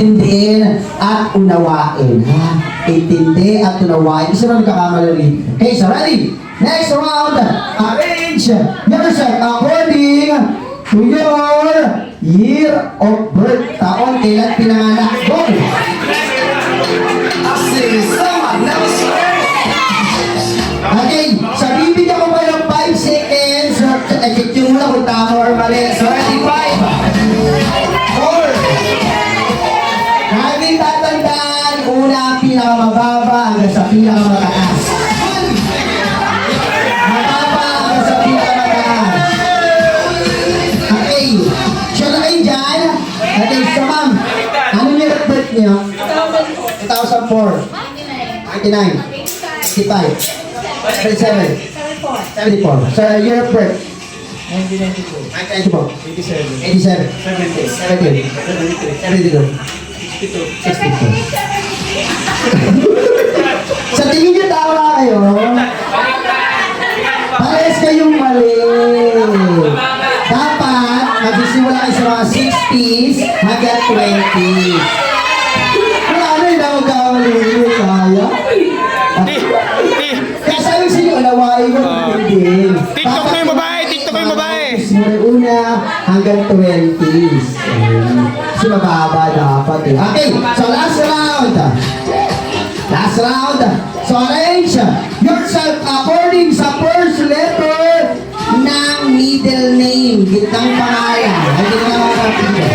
Intindihin at unawain. Ha? Intindi at unawain. Isa na nagkakamali. Okay, so ready? Next round. Arrange yourself according to your year of birth. Taon, kailan pinanganak. Go! Okay, so bibigyan ko kayo ng 5 seconds. Check nyo muna kung tama or mali. So, ready? 5, 4, natin tatandaan, una ang pinakamababa hanggang sa pinakamataas. Mababa hanggang sa pinakamataas. Okay, siya na kayo dyan. Okay, so ma'am, anong year of birth niyo? 2004, 99, 65, 77, 74. So, year of birth? 1992. 87. 70. 72. 62. Sa tingin niyo tama kayo? Parehas kayong mali. Dapat, magsisimula kayo sa mga 60s hanggang 20s. Wala na yun ako kawali. Kaya? Kaya sabi sa inyo, alawain ko. TikTok ko yung babae! TikTok ko yung babae! Simula una hanggang 20s. Kasi mababa dapat eh. Okay, so last round. Last round. So arrange yourself according sa first letter ng middle name. Gitnang pangalan. Hindi na makakapit.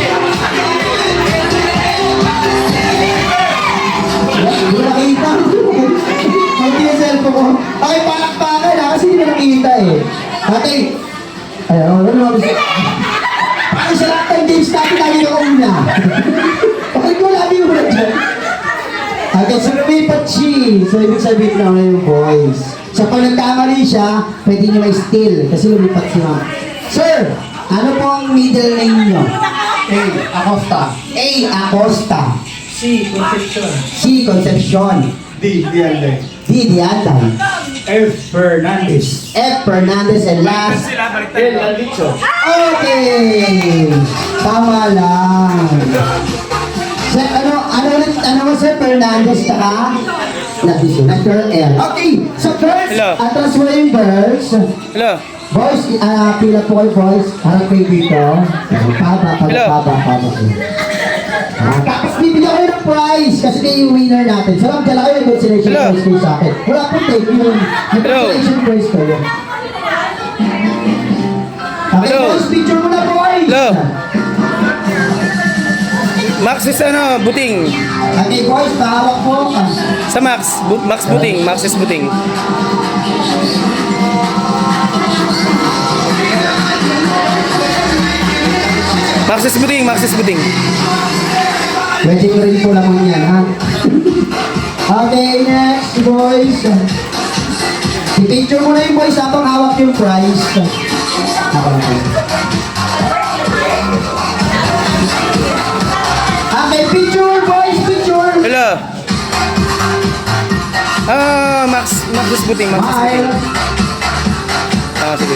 Hindi nakita. Hindi yung cellphone ko. Okay, palakpakan ha, kasi hindi na nakita eh. Okay. Ayaw, ano naman gusto? Parang sa lahat ng games natin lagi na una. Bakit ko lagi mo na dyan? Okay, so lumipat siya. So ibig sabihin na yung boys. So pag nagkamali siya, pwede nyo ma-steal kasi lumipat siya. Sir, ano po ang middle name nyo? A. Acosta. A. Acosta. C. Concepcion. C. Concepcion. D. Dialde. D. Dianday. F. Fernandez. F. Fernandez and last. L. Aldicho. Okay! Tama lang. Sir, ano mo Sir Fernandez tsaka? Letter L. Okay, so girls, Hello. atras mo yung girls. Hello? Boys, pila po kayo boys. Harap kayo dito. Paba. Tapos bibigyan kayo ng prize kasi kayo yung winner natin. Salam dyan kayo yung consolation Hello. prize kayo sa akin. Wala po take yun. May Hello. consolation prize kayo. Okay, Hello. boys, picture mo na boys. Hello. Max is ano, buting. Okay, boys, pahawak po. Sa Max. Max buting. Max is buting. Max is buting. Max is buting. Pwede ko rin po lang yan, ha? Okay, next, boys. I-picture mo na yung boys habang hawak yung prize. Ako lang po. Okay, picture, boys, picture. Hello. Max is buting. Max is buting. Sige.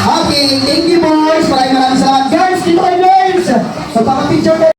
Okay, thank you boys. Maraming salamat. Girls, dito kayo girls. Magpapapicture kayo.